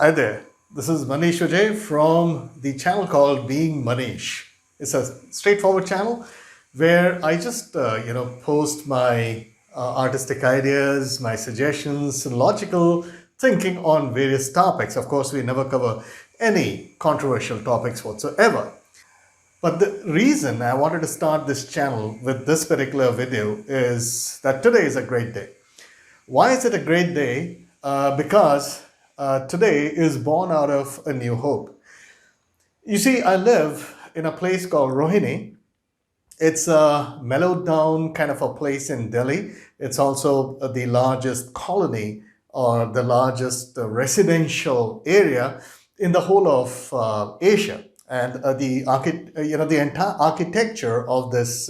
Hi there. This is Maneesh from the channel called Being Maneesh. It's a straightforward channel where I just post my artistic ideas, my suggestions, logical thinking on various topics. Of course, we never cover any controversial topics whatsoever. But the reason I wanted to start this channel with this particular video is that today is a great day. Why is it a great day? Because today is born out of a new hope. You see, I live in a place called Rohini. It's a mellowed down kind of a place in Delhi. It's also the largest colony or the largest residential area in the whole of Asia. And the entire architecture of this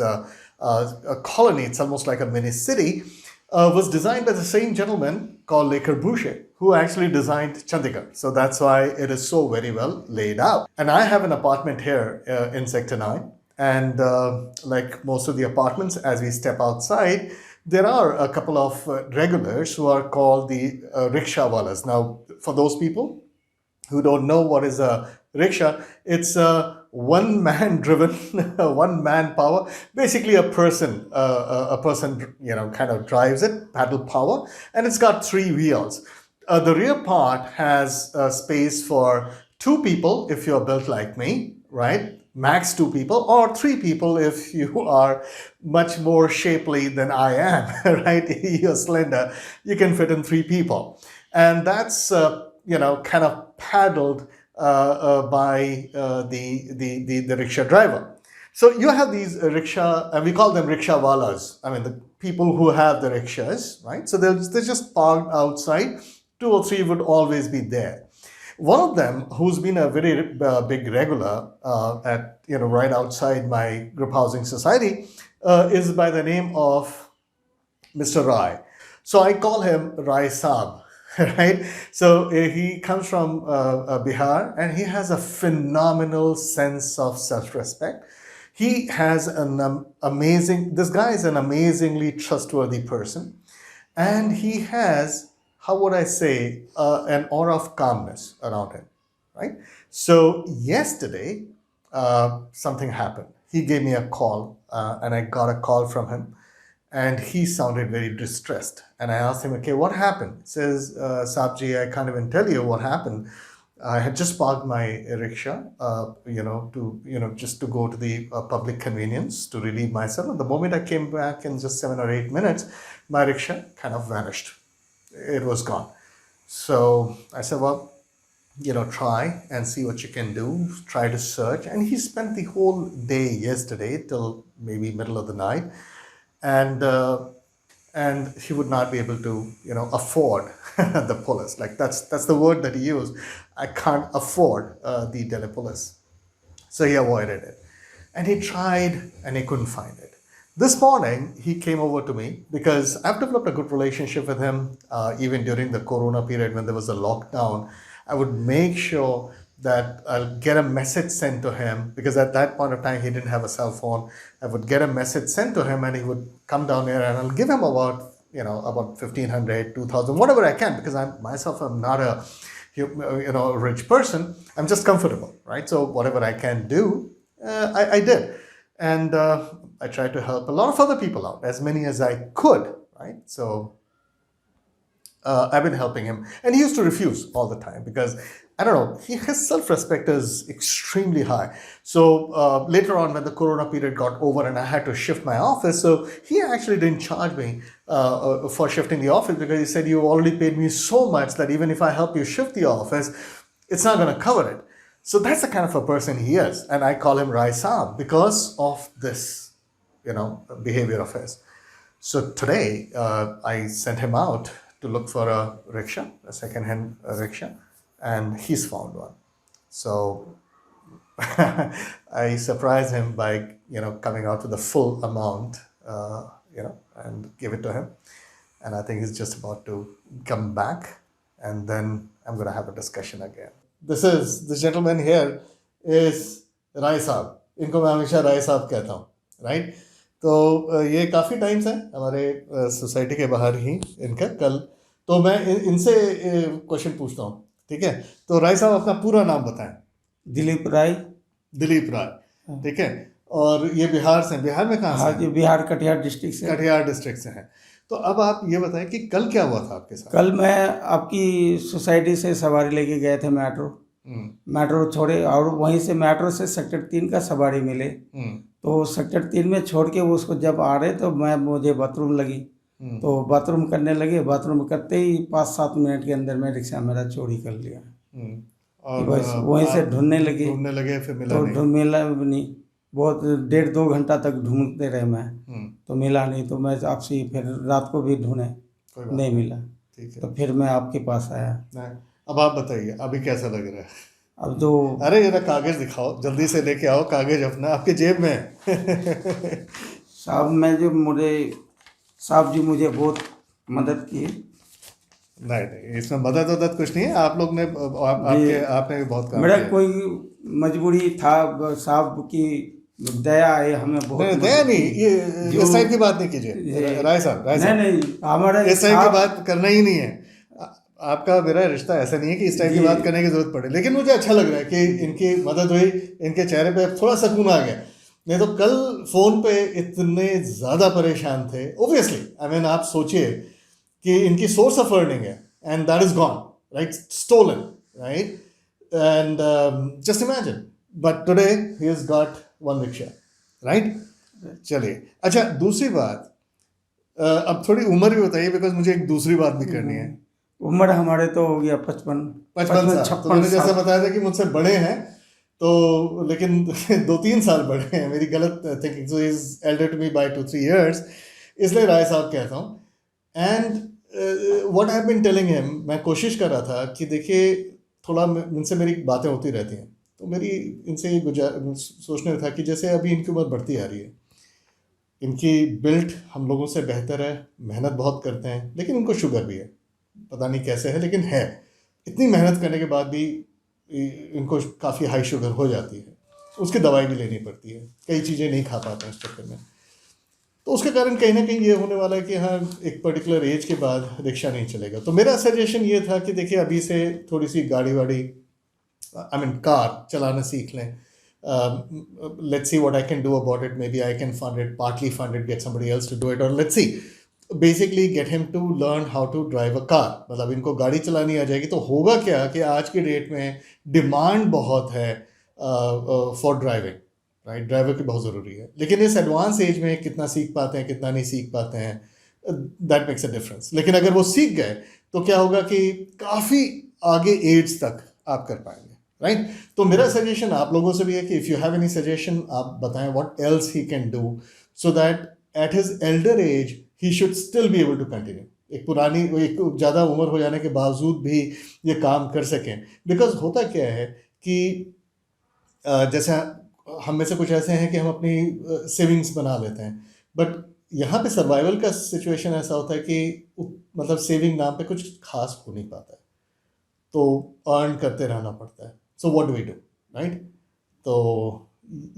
colony, it's almost like a mini city, was designed by the same gentleman called Le Corbusier, who actually designed Chandigarh. So that's why it is so very well laid out. And I have an apartment here in Sector 9. And like most of the apartments, as we step outside, there are a couple of regulars who are called the rickshawalas. Now, for those people who don't know what is a rickshaw, it's a one-man driven, one-man power. Basically, a person, kind of drives it, paddle power, and it's got three wheels. The rear part has space for two people if you're built like me, right? Max two people, or three people if you are much more shapely than I am, right? You're slender, you can fit in three people. And that's, kind of paddled by the rickshaw driver. So you have these rickshaw, and we call them rickshawalas. I mean, the people who have the rickshaws, right? So they're just parked outside. Two or three would always be there. One of them, who's been a very big regular at right outside my group housing society, is by the name of Mr. Rai. So I call him Rai Saheb, right? So he comes from Bihar, and he has a phenomenal sense of self-respect. He has this guy is an amazingly trustworthy person, and he has, how would I say, an aura of calmness around him, right? So yesterday, something happened. He gave me a call, and I got a call from him, and he sounded very distressed. And I asked him, okay, what happened? He says, Sabji, I can't even tell you what happened. I had just parked my rickshaw, just to go to the public convenience to relieve myself. And the moment I came back in just 7 or 8 minutes, my rickshaw kind of vanished. It was gone. So I said, well, try and see what you can do. Try to search. And he spent the whole day yesterday till maybe middle of the night. And he would not be able to, afford the police. Like that's the word that he used. I can't afford the Delhi police. So he avoided it. And he tried and he couldn't find it. This morning, he came over to me because I've developed a good relationship with him. Even during the Corona period when there was a lockdown, I would make sure that I'll get a message sent to him, because at that point of time, he didn't have a cell phone. I would get a message sent to him and he would come down here, and I'll give him about 1,500, 2,000, whatever I can, because I'm not a rich person. I'm just comfortable, right? So whatever I can do, I did. And I tried to help a lot of other people out, as many as I could, right? So I've been helping him. And he used to refuse all the time because, I don't know, his self-respect is extremely high. So later on, when the Corona period got over and I had to shift my office, so he actually didn't charge me for shifting the office, because he said, you already paid me so much that even if I help you shift the office, it's not going to cover it. So that's the kind of a person he is. And I call him Rai Saheb because of this, behavior of his. So today, I sent him out to look for a rickshaw, a second-hand rickshaw, and he's found one. So I surprised him by, coming out with the full amount, and give it to him. And I think he's just about to come back, and then I'm going to have a discussion again. This gentleman here is Rai Saheb. इनको मैं हमेशा राय साहब कहता हूँ, right? तो ये काफ़ी times है हमारे सोसाइटी के बाहर ही इनका कल, तो मैं इनसे क्वेश्चन पूछता हूँ ठीक है, तो राय साहब अपना पूरा नाम बताएं। दिलीप राय। दिलीप राय, ठीक है। और ये बिहार से हैं। बिहार में कहाँ से हाँ हैं? जी, बिहार कटिहार डिस्ट्रिक्ट से। कटिहार डिस्ट्रिक्ट से हैं। तो अब आप ये बताएं कि कल क्या हुआ था आपके साथ? कल मैं आपकी सोसाइटी से सवारी लेके गए थे मेट्रो। मेट्रो छोड़े और वहीं से मेट्रो से सेक्टर 3 का सवारी मिले। तो सेक्टर 3 में छोड़ के वो उसको जब आ रहे तो मुझे बाथरूम लगी। तो बाथरूम करने लगे, बाथरूम करते ही 5-7 मिनट के अंदर में रिक्शा मेरा चोरी कर लिया। और बस वहीं से आप ढूंढने लगे ढूंढने लगे, फिर मिला तो नहीं? मिला नहीं। बहुत 1.5-2 घंटा तक ढूंढते रहे मैं, तो मिला नहीं। तो मैं आपसे ही फिर रात को भी ढूंढे, कोई बात नहीं मिला। ठीक है। तो फिर मैं आपके पास आया। नहीं, अब आप बताइए अभी कैसा लग रहा है? अब तो अरे जरा कागज दिखाओ, जल्दी से लेके आओ कागज, अपना आपके जेब में है। साहब साहब जी मुझे बहुत मदद की। नहीं नहीं, इसमें मदद वदद कुछ नहीं है। आप लोग ने आपने भी बहुत काम मेरा किया है। कोई मजबूरी था, साहब की दया है, हमें बहुत नहीं मदद दया नहीं, की। ये इस टाइप की बात नहीं कीजिए राय साहब, नहीं हमारा इस टाइप की बात करना ही नहीं है। आपका मेरा रिश्ता ऐसा नहीं है कि इस टाइप की बात करने की जरूरत पड़े, लेकिन मुझे अच्छा लग रहा है कि इनकी मदद हुई, इनके चेहरे पे थोड़ा सुकून आ गया। नहीं तो कल फोन पे इतने ज्यादा परेशान थे। ओब्वियसली आई मीन आप सोचिए कि इनकी सोर्स ऑफ अर्निंग है and that is gone, right, stolen, right, and just imagine, but today he has got one rickshaw, right. चलिए, अच्छा दूसरी बात, अब थोड़ी उम्र भी बताइए, बिकॉज मुझे एक दूसरी बात भी करनी है। उम्र हमारे तो हो गया 55 साल। तो मैंने जैसा बताया था कि मुझसे बड़े हैं, तो लेकिन 2-3 साल बड़े हैं, मेरी गलत thinking, so is elder to me by 2-3 years, इसलिए राय साहब कहता हूँ। And what I have been telling him, मैं कोशिश कर रहा था कि देखिए थोड़ा इनसे मेरी बातें होती रहती हैं, तो मेरी इनसे ये सोचने था कि जैसे अभी इनकी उम्र बढ़ती आ रही है, इनकी बिल्ट हम लोगों से बेहतर है, मेहनत बहुत करते हैं, लेकिन उनको शुगर भी है, पता नहीं कैसे है लेकिन है। इतनी मेहनत करने के बाद भी इनको काफ़ी हाई शुगर हो जाती है, उसकी दवाई भी लेनी पड़ती है, कई चीज़ें नहीं खा पाते हैं इस चक्कर में। तो उसके कारण कहीं ना कहीं ये होने वाला है कि हाँ एक पर्टिकुलर एज के बाद रिक्शा नहीं चलेगा। तो मेरा सजेशन ये था कि देखिए अभी से थोड़ी सी गाड़ी वाड़ी, आई मीन कार चलाना सीख लें। Let's see what I can do about it. Maybe I can fund it, partly fund it, get somebody else to do it, or let's see, basically get him to learn how to drive a car. मतलब इनको गाड़ी चलानी आ जाएगी तो होगा क्या कि आज की डेट में डिमांड बहुत है फॉर ड्राइविंग, राइट, ड्राइवर की बहुत ज़रूरी है, लेकिन इस एडवांस एज में कितना सीख पाते हैं कितना नहीं सीख पाते हैं, दैट मेक्स अ डिफरेंस। लेकिन अगर वो सीख गए तो क्या होगा कि काफ़ी आगे एज तक आप कर पाएंगे, राइट। तो मेरा सजेशन आप लोगों से भी है कि if you have any suggestion आप बताएं what else he can do so that at his elder age he should still be able to continue. एक ज़्यादा उम्र हो जाने के बावजूद भी ये काम कर सकें। बिकॉज होता क्या है कि जैसे हम में से कुछ ऐसे हैं कि हम अपनी सेविंग्स बना लेते हैं, बट यहाँ पे सर्वाइवल का सिचुएशन ऐसा होता है कि मतलब सेविंग नाम पे कुछ खास हो नहीं पाता है, तो अर्न करते रहना पड़ता है। So what do we do, right. तो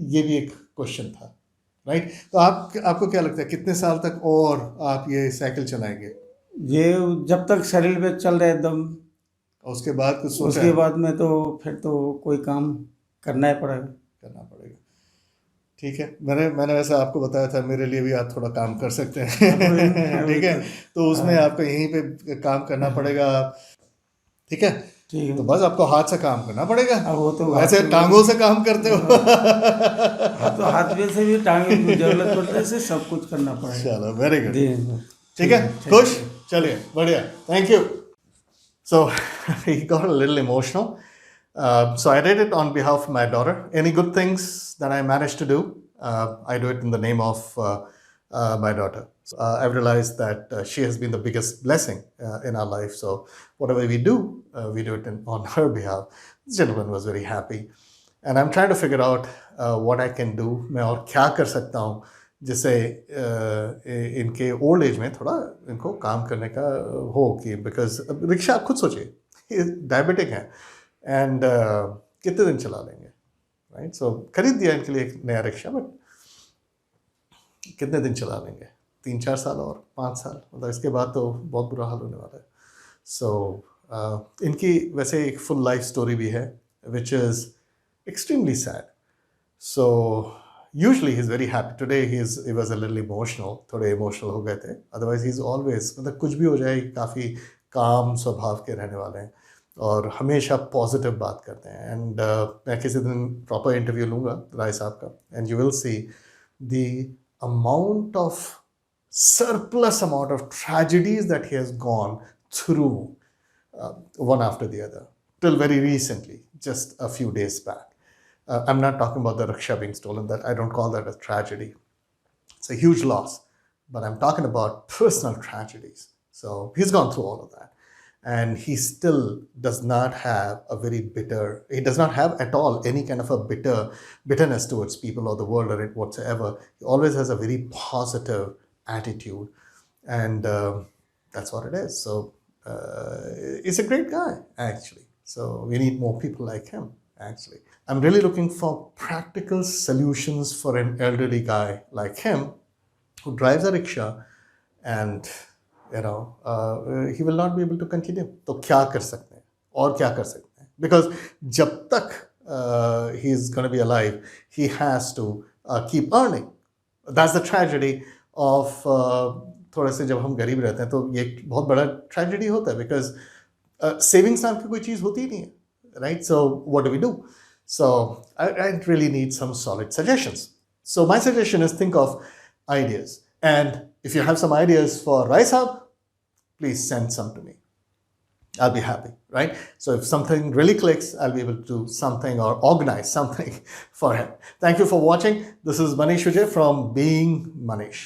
ये भी एक क्वेश्चन था, राइट। तो आपको क्या लगता है कितने साल तक और आप ये साइकिल चलाएंगे? ये जब तक शरीर में चल रहे एकदम, उसके बाद कुछ सोचा उसके है? बाद में तो फिर तो कोई काम करना ही पड़ेगा। करना पड़ेगा, ठीक है। मैंने वैसे आपको बताया था मेरे लिए भी आप थोड़ा काम कर सकते हैं ठीक है, तो उसमें आपको यहीं पे काम करना पड़ेगा, ठीक है। ठीक है, तो बस आपको हाथ से काम करना पड़ेगा। अब वो तो वैसे टांगों से काम करते हो हाँ, तो हाथ में से भी टांगे की जरूरत पड़ने से सब कुछ करना पड़ेगा। चलो वेरी गुड, जी ठीक है, खुश, चलिए बढ़िया, thank you. So he got a little emotional. So I did it on behalf of my daughter. Any good things that I managed to do, I do it in the name of my daughter. So, I've realized that she has been the biggest blessing in our life. So whatever we do it on her behalf. This gentleman was very happy. And I'm trying to figure out what I can do. मैं और क्या कर सकता हूँ जिससे इनके old age में थोड़ा इनको काम करने का हो कि बिकॉज रिक्शा आप खुद सोचिए डायबिटिक हैं एंड कितने दिन चला लेंगे, राइट। सो खरीद दिया इनके लिए एक नया रिक्शा, बट कितने दिन चला लेंगे? 3-4 साल और 5 साल, मतलब इसके बाद तो बहुत बुरा हाल होने वाला है। सो इनकी वैसे एक फुल लाइफ स्टोरी भी है which is extremely sad. So usually he's very happy. Today he was a little emotional. थोड़े emotional हो गए थे. Otherwise he's always मतलब कुछ भी हो जाए काफ़ी काम स्वभाव के रहने वाले हैं और हमेशा पॉजिटिव बात करते हैं. एंड मैं किसी दिन प्रॉपर इंटरव्यू लूँगा राय साहब का and you will see the amount of surplus amount of tragedies that he has gone through one after the other till very recently, just a few days back. I'm not talking about the rickshaw being stolen. That I don't call that a tragedy. It's a huge loss, but I'm talking about personal tragedies. So he's gone through all of that, and he still does not have a very bitter. He does not have at all any kind of a bitterness towards people or the world or it whatsoever. He always has a very positive attitude, and that's what it is. So he's a great guy, actually. So we need more people like him, actually. I'm really looking for practical solutions for an elderly guy like him who drives a rickshaw and, he will not be able to continue. तो क्या कर सकते हैं और क्या कर सकते हैं? Because जब तक he's going to be alive, he has to keep earning. That's the tragedy of थोड़े से जब हम गरीब रहते हैं तो ये एक बहुत बड़ा ट्रेजेडी होता है बिकॉज सेविंग्स नाम की कोई चीज़ होती ही नहीं है, right? So what do we do? So I really need some solid suggestions. So my suggestion is think of ideas, and if you have some ideas for Rai Saheb, please send some to me. I'll be happy, right? So if something really clicks, I'll be able to do something or organize something for him. Thank you for watching. This is Maneesh from Being Maneesh.